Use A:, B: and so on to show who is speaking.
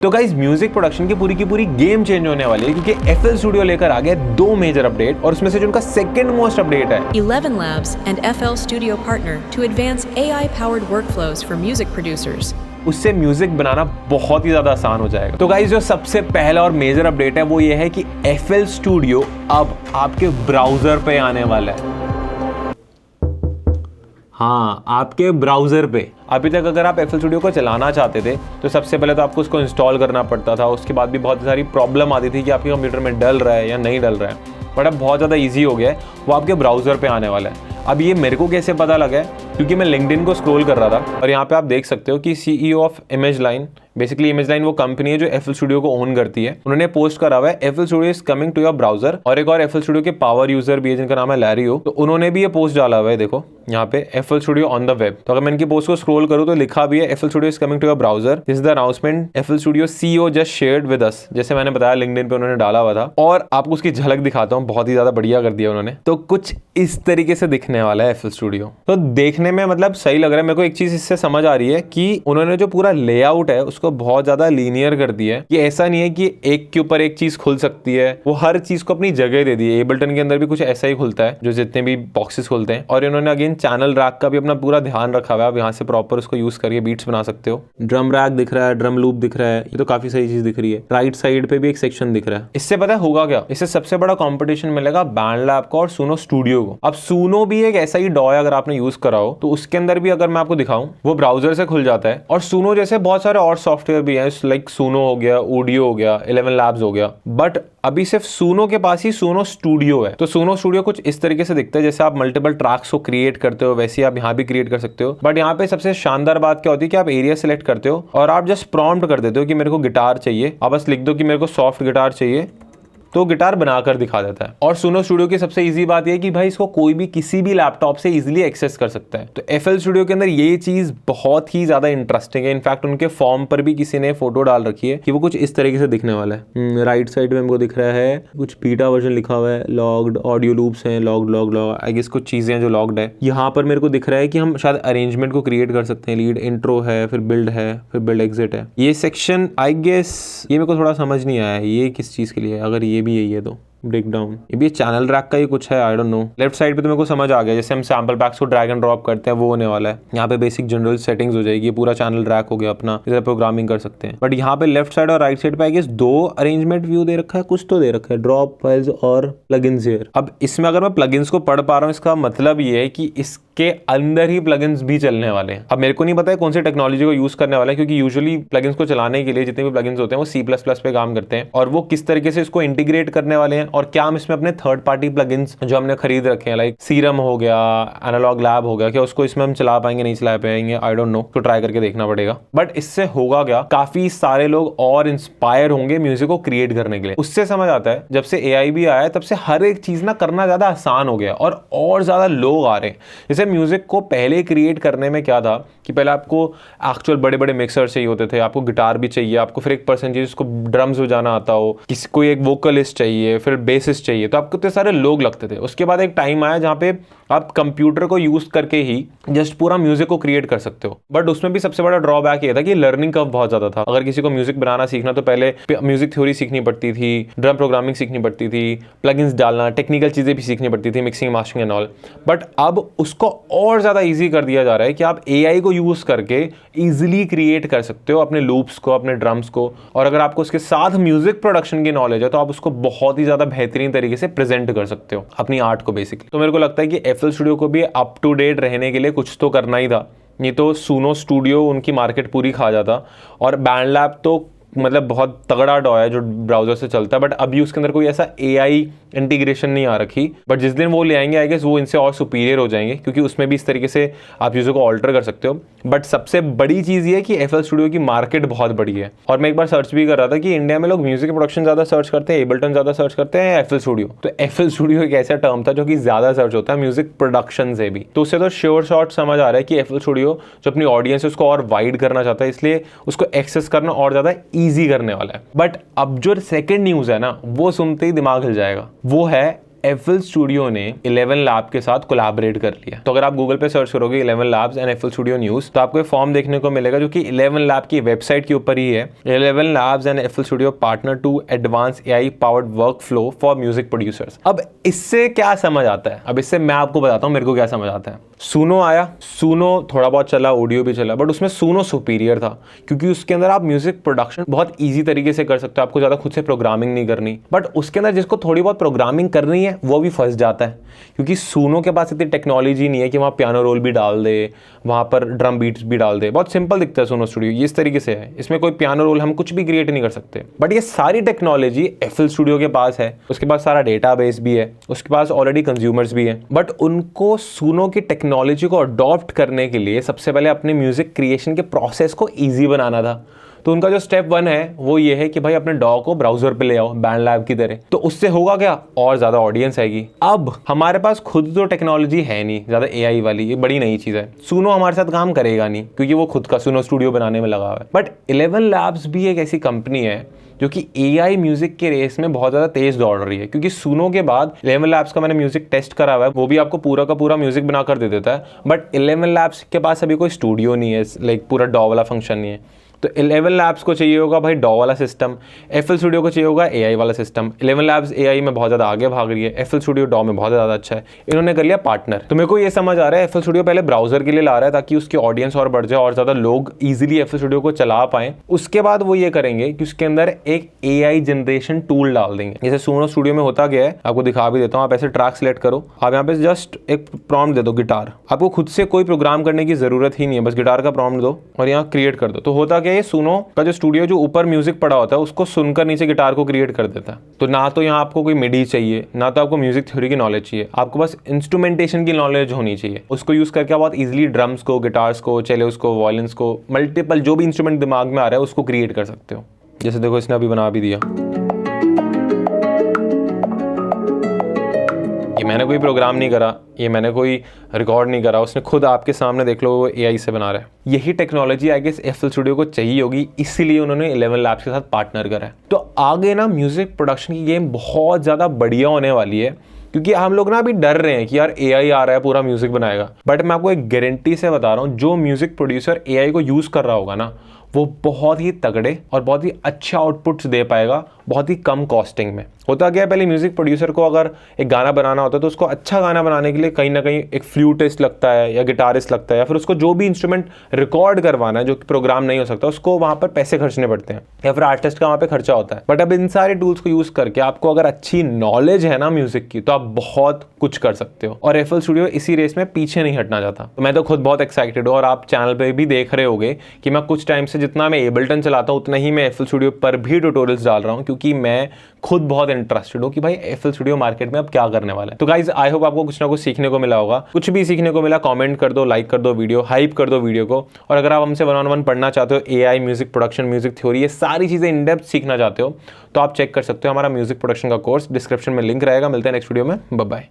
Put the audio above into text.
A: तो guys music production की पूरी गेम चेंज होने वाली है क्योंकि FL स्टूडियो लेकर आ गया 2 मेजर अपडेट और उसमें से जो उनका सेकंड मोस्ट अपडेट है
B: 11 Labs and FL Studio partner to advance AI-powered workflows for music producers.
A: उससे म्यूजिक बनाना बहुत ही ज्यादा आसान हो जाएगा। तो गाइस जो सबसे पहला और मेजर अपडेट है वो ये है कि FL स्टूडियो अब आपके ब्राउजर पे आने वाला है। हाँ, आपके ब्राउजर पे। अभी तक अगर आप FL स्टूडियो को चलाना चाहते थे तो सबसे पहले तो आपको उसको इंस्टॉल करना पड़ता था, उसके बाद भी बहुत सारी प्रॉब्लम आती थी कि आपके कंप्यूटर में डल रहा है या नहीं डल रहा है। बट अब बहुत ज़्यादा इजी हो गया है, वो आपके ब्राउज़र पे आने वाला है। अब ये मेरे को कैसे पता लगा है, क्योंकि मैं लिंक्डइन को स्क्रॉल कर रहा था और यहाँ पे आप देख सकते हो कि CEO ऑफ इमेजलाइन, बेसिकली इमेजलाइन वो कंपनी है जो FL स्टूडियो को ओन करती है, उन्होंने पोस्ट करा हुआ है FL studio is coming to your browser. और एक और FL स्टूडियो के पावर यूजर भी है जिनका नाम है लैरियो, तो उन्होंने भी ये पोस्ट डाला हुआ है। देखो यहाँ पे FL studio on the web. तो अगर मैं इनकी पोस्ट को स्क्रॉल करूँ तो लिखा भी है FL studio is coming to your browser, this is the announcement FL studio CEO just shared with us. जैसे मैंने बताया लिंक्डइन पे उन्होंने डाला हुआ था और आपको उसकी झलक दिखाता हूँ, बहुत ही ज्यादा बढ़िया कर दिया उन्होंने। तो कुछ इस तरीके से दिखने वाला है FL स्टूडियो। तो देखने में मतलब सही लग रहा है। मेरे को एक चीज इससे समझ आ रही है कि उन्होंने जो पूरा लेआउट है उसको बहुत ज्यादा लीनियर कर दिया है। ये ऐसा नहीं है कि एक के ऊपर एक चीज खुल सकती है, वो हर चीज को अपनी जगह दे दी है। एबल्टन के अंदर भी कुछ ऐसा ही खुलता है जो जितने भी बॉक्सेस खुलते हैं। और इन्होंने अगेन चैनल रैक का भी अपना पूरा ध्यान रखा हुआ है। आप यहाँ से प्रॉपर उसको यूज करके बीट्स बना सकते हो। ड्रम रैक दिख रहा है, ड्रम लूप दिख रहा है, ये तो काफी सही चीज दिख रही है। राइट साइड पे भी एक सेक्शन दिख रहा है। इससे पता है होगा क्या, इससे सबसे बड़ा कॉम्पिटिशन मिलेगा बैंडलैब को और सुनो स्टूडियो को। अब सुनो भी एक ऐसा ही डॉ है, अगर आपने यूज करा हो तो उसके अंदर भी अगर मैं आपको दिखाऊं वो ब्राउजर से खुल जाता है। और सुनो जैसे बहुत सारे और सॉफ्टवेयर भी हैं, लाइक सुनो हो गया, ऑडियो हो गया, 11 लैब्स हो गया, बट अभी सिर्फ सुनो के पास ही सुनो स्टूडियो है। तो सुनो स्टूडियो कुछ इस तरीके से दिखता है, जैसे आप मल्टीपल ट्रैक्स को क्रिएट करते हो वैसे आप यहाँ भी क्रिएट कर सकते हो। बट यहाँ पे सबसे शानदार बात क्या होती है कि आप एरिया सेलेक्ट करते हो और आप जस्ट प्रॉम्प्ट कर देते हो कि मेरे को गिटार चाहिए। आप बस लिख दो कि मेरे को सॉफ्ट गिटार चाहिए, तो गिटार बनाकर दिखा देता है। और सुनो स्टूडियो की सबसे इजी बात यह है कि भाई इसको कोई भी किसी भी लैपटॉप से इजीली एक्सेस कर सकता है। तो FL स्टूडियो के अंदर ये चीज बहुत ही ज्यादा इंटरेस्टिंग है। इनफैक्ट उनके फॉर्म पर भी किसी ने फोटो डाल रखी है कि वो कुछ इस तरीके से दिखने वाला है। राइट साइड में हमको दिख रहा है कुछ बीटा वर्जन लिखा हुआ है, लॉग्ड ऑडियो लूप्स हैं, लॉग आई गेस कुछ चीजें हैं जो लॉग्ड है। यहाँ पर मेरे को दिख रहा है कि हम शायद अरेंजमेंट को क्रिएट कर सकते हैं। लीड इंट्रो है, फिर बिल्ड है, फिर बिल्ड एग्जिट है। ये सेक्शन आई गेस ये मेरे को थोड़ा समझ नहीं आया है ये किस चीज के लिए है। अगर ये भी यही है तो ब्रेक डाउन, ये भी चैनल रैक का ही कुछ है, I don't know. Left side पे तो मेरे को समझ आ गया, जैसे हम सैंपल पैक्स को ड्रैग एंड ड्रॉप करते हैं वो होने वाला है। यहाँ पे बेसिक जनरल सेटिंग्स हो जाएगी, पूरा चैनल रैक हो गया अपना, इधर प्रोग्रामिंग कर सकते हैं। बट यहाँ पे लेफ्ट साइड और राइट साइड पे आई गेस 2 अरेंजमेंट व्यू दे रखा है, कुछ तो दे रखा है, ड्रॉप फाइल्स और प्लगइन्स हियर। अब इसमें अगर मैं प्लगइन्स को पढ़ पा रहा हूँ इसका मतलब ये है कि इसके अंदर ही प्लगइन्स भी चलने वाले हैं। अब मेरे को नहीं पता है कौन सी टेक्नोलॉजी को यूज करने वाला है, क्योंकि यूजुअली प्लगइन्स को चलाने के लिए जितने भी प्लगइन्स होते हैं वो C++ पे काम करते हैं। और वो किस तरीके से इसको इंटीग्रेट करने वाले हैं और क्या हम इसमें अपने थर्ड पार्टी प्लगइन्स जो हमने खरीद रखे हैं, लाइक सीरम हो गया, एनालॉग लैब हो गया, क्या उसको इसमें हम चला पाएंगे नहीं चला पाएंगे, आई डोंट नो। तो ट्राई करके देखना पड़ेगा। बट इससे होगा क्या, काफी सारे लोग और इंस्पायर होंगे म्यूजिक को क्रिएट करने के लिए। उससे समझ आता है जब से AI भी आया है तब से हर एक चीज ना करना ज्यादा आसान हो गया और ज्यादा लोग आ रहे हैं। जैसे म्यूजिक को पहले क्रिएट करने में क्या था कि पहले आपको एक्चुअल बड़े बड़े मिक्सर चाहिए होते थे, आपको गिटार भी चाहिए, आपको फिर एक पर्सन चाहिए जिसको ड्रम्स बजाना आता हो, किसी कोई एक वोकलिस्ट चाहिए, फिर बेसिस्ट चाहिए, तो आपको इतने सारे लोग लगते थे। उसके बाद एक टाइम आया जहाँ पे आप कंप्यूटर को यूज करके ही जस्ट पूरा म्यूजिक को क्रिएट कर सकते हो। बट उसमें भी सबसे बड़ा ड्रॉबैक ये था कि लर्निंग कर्व बहुत ज्यादा था। अगर किसी को म्यूजिक बनाना सीखना तो पहले म्यूजिक थ्योरी सीखनी पड़ती थी, ड्रम प्रोग्रामिंग सीखनी पड़ती थी, प्लगइन्स डालना, टेक्निकल चीजें भी सीखनी पड़ती थी, mixing mastering and all. But अब उसको और ज्यादा इजी कर दिया जा रहा है कि आप AI को यूज करके इजिली क्रिएट कर सकते हो अपने लूप्स को, अपने ड्रम्स को। और अगर आपको उसके साथ म्यूजिक प्रोडक्शन की नॉलेज है तो आप उसको बहुत ही ज्यादा बेहतरीन तरीके से प्रेजेंट कर सकते हो अपनी आर्ट को बेसिकली। तो मेरे को लगता है कि FL स्टूडियो को भी अप टू डेट रहने के लिए कुछ तो करना ही था, नहीं तो सुनो स्टूडियो उनकी मार्केट पूरी खा जाता। और बैंडलैब तो मतलब बहुत तगड़ा डॉ है जो ब्राउजर से चलता है, बट अभी उसके अंदर कोई ऐसा AI इंटीग्रेशन नहीं आ रखी। बट जिस दिन वो ले आएंगे आई गेस वो इनसे और सुपीरियर हो जाएंगे, क्योंकि उसमें भी इस तरीके से आप चीज़ों को ऑल्टर कर सकते हो। बट सबसे बड़ी चीज़ ये है कि FL स्टूडियो की मार्केट बहुत बड़ी है। और मैं एक बार सर्च भी कर रहा था कि इंडिया में लोग म्यूजिक प्रोडक्शन ज़्यादा सर्च करते हैं, एबल्टन ज़्यादा सर्च करते हैं, FL स्टूडियो। तो FL स्टूडियो एक ऐसा टर्म था जो कि ज़्यादा सर्च होता है म्यूजिक प्रोडक्शन से भी। तो उससे तो श्योर शॉर्ट समझ आ रहा है कि FL स्टूडियो जो अपनी ऑडियंस है उसको और वाइड करना चाहता है, इसलिए उसको एक्सेस करना और ज़्यादा ईजी करने वाला है। बट अब जो सेकेंड न्यूज़ है ना वो सुनते ही दिमाग हिल जाएगा, वो है FL Studio ने 11 लैब के साथ कोलैबोरेट कर लिया। तो अगर आप गूगल पे सर्च करोगे 11 labs and FL Studio news तो आपको एक फॉर्म देखने को मिलेगा जो कि 11 लैब की वेबसाइट के ऊपर ही है। 11 labs and FL Studio partner to advance AI powered work flow for music producers. अब इससे क्या समझ आता है? अब इससे मैं आपको बताता हूँ मेरे को क्या समझ आता है। सुनो आया, सुनो थोड़ा बहुत चला, ऑडियो भी चला, बट उसमें सुनो सुपीरियर था क्योंकि उसके अंदर आप म्यूजिक प्रोडक्शन बहुत ईजी तरीके से कर सकते हो, आपको ज़्यादा खुद से प्रोग्रामिंग नहीं करनी। बट उसके अंदर जिसको थोड़ी बहुत प्रोग्रामिंग करनी है वो भी फंस जाता है क्योंकि सुनो के पास इतनी टेक्नोलॉजी नहीं है कि वहाँ पियानो रोल भी डाल दे, वहाँ पर ड्रम बीट्स भी डाल दे। बहुत सिंपल दिखता है सुनो स्टूडियो, ये इस तरीके से है, इसमें कोई पियानो रोल हम कुछ भी क्रिएट नहीं कर सकते। बट ये सारी टेक्नोलॉजी FL Studio के पास है, उसके पास सारा डेटाबेस भी है, उसके पास ऑलरेडी कंज्यूमर्स भी है। बट उनको सुनो की टेक्नोलॉजी को अडॉप्ट करने के लिए सबसे पहले अपने म्यूजिक क्रिएशन के प्रोसेस को ईजी बनाना था। तो उनका जो स्टेप 1 है वो ये है कि भाई अपने डॉ को ब्राउजर पे ले आओ बैंड लैब की तरह। तो उससे होगा क्या, और ज्यादा ऑडियंस आएगी। अब हमारे पास खुद तो टेक्नोलॉजी है नहीं ज्यादा AI वाली, ये बड़ी नई चीज है। सुनो हमारे साथ काम करेगा नहीं क्योंकि वो खुद का सुनो स्टूडियो बनाने में लगा हुआ है। बट 11 लैब्स भी एक ऐसी कंपनी है जो कि AI म्यूजिक के रेस में बहुत ज़्यादा तेज दौड़ रही है क्योंकि सुनो के बाद 11 लैब्स का मैंने म्यूजिक टेस्ट करा हुआ है, वो भी आपको पूरा का पूरा म्यूजिक बनाकर दे देता है। बट 11 लैब्स के पास अभी कोई स्टूडियो नहीं है, लाइक पूरा डॉ वाला फंक्शन नहीं है। तो 11 लैब्स को चाहिए होगा भाई डॉ वाला सिस्टम, FL Studio को चाहिए होगा AI वाला सिस्टम। 11 लैब्स AI में बहुत ज़्यादा आगे भाग रही है, FL Studio डॉ में बहुत ज़्यादा अच्छा है, इन्होंने कर लिया पार्टनर। तो मेरे को ये समझ आ रहा है FL Studio पहले ब्राउजर के लिए ला रहा है ताकि उसकी ऑडियंस और बढ़ जाए और ज़्यादा लोग ईजिली FL Studio को चला पाएँ। उसके बाद वो ये करेंगे कि उसके अंदर एक AI जनरेशन टूल डाल देंगे। जैसे सुनो स्टूडियो में होता गया है, आपको दिखा भी देता हूँ। आप ऐसे ट्रैक सेलेक्ट करो, आप यहाँ पे जस्ट एक प्रॉम्प्ट दे दो गिटार, आपको खुद से कोई प्रोग्राम करने की जरूरत ही नहीं है, बस गिटार का प्रॉम्प्ट दो और यहाँ क्रिएट कर दो। तो होता क्या है, सुनो का स्टूडियो जो ऊपर म्यूजिक पड़ा होता है उसको सुनकर नीचे गिटार को क्रिएट कर देता है। तो ना तो यहाँ आपको कोई मिडी चाहिए, ना तो आपको म्यूजिक थ्योरी की नॉलेज चाहिए, आपको बस इंस्ट्रूमेंटेशन की नॉलेज होनी चाहिए। उसको यूज करके आप बहुत इजीली ड्रम्स को, गिटार्स को, चेलोस को, वायलिन्स को, मल्टीपल जो भी इंस्ट्रूमेंट दिमाग में आ रहा है उसको क्रिएट कर सकते हो। जैसे देखो इसने अभी बना भी दिया, ये मैंने कोई प्रोग्राम नहीं करा, ये मैंने कोई रिकॉर्ड नहीं करा, उसने खुद आपके सामने देख लो वो AI से बना रहा है। यही technology I guess FL Studio को चाहिए होगी, इसीलिए उन्होंने 11 लैब्स के साथ पार्टनर करा है। तो आगे ना म्यूजिक प्रोडक्शन की गेम बहुत ज़्यादा बढ़िया होने वाली है क्योंकि हम लोग ना अभी डर रहे हैं कि यार AI आ रहा है पूरा म्यूजिक बनाएगा। बट मैं आपको एक गारंटी से बता रहा हूँ, जो म्यूजिक प्रोड्यूसर AI को यूज़ कर रहा होगा ना वो बहुत ही तगड़े और बहुत ही अच्छे आउटपुट्स दे पाएगा बहुत ही कम कॉस्टिंग में। होता क्या है, पहले म्यूजिक प्रोड्यूसर को अगर एक गाना बनाना होता है तो उसको अच्छा गाना बनाने के लिए कहीं ना कहीं एक फ्लूटिस्ट लगता है या गिटारिस्ट लगता है या फिर उसको जो भी इंस्ट्रूमेंट रिकॉर्ड करवाना है जो कि प्रोग्राम नहीं हो सकता उसको वहाँ पर पैसे खर्चने पड़ते हैं या फिर आर्टिस्ट का वहाँ पे खर्चा होता है। बट अब इन सारे टूल्स को यूज़ करके आपको अगर अच्छी नॉलेज है ना म्यूजिक की तो आप बहुत कुछ कर सकते हो और FL Studio इसी रेस में पीछे नहीं हटना चाहता। तो मैं तो खुद बहुत एक्साइटेड हूँ और आप चैनल पर भी देख रहे होगे कि मैं कुछ टाइम से जितना मैं एबल्टन चलाता हूँ उतना ही मैं FL Studio पर भी ट्यूटोरियल्स डाल रहा हूँ क्योंकि मैं खुद बहुत इंटरेस्टेड हूँ कि भाई FL Studio मार्केट में अब क्या करने वाला है। तो गाइज आई होप आपको कुछ ना कुछ सीखने को मिला होगा। कुछ भी सीखने को मिला कमेंट कर दो, लाइक कर दो वीडियो, हाइप कर दो वीडियो को। और अगर आप हमसे 1-on-1 पढ़ना चाहते हो, AI, music production, music theory, ये सारी चीज़ें इन डेप्थ सीखना चाहते हो तो आप चेक कर सकते हो हमारा म्यूजिक प्रोडक्शन का कोर्स। डिस्क्रिप्शन में लिंक रहेगा। मिलते हैं नेक्स्ट वीडियो में, बाय बाय।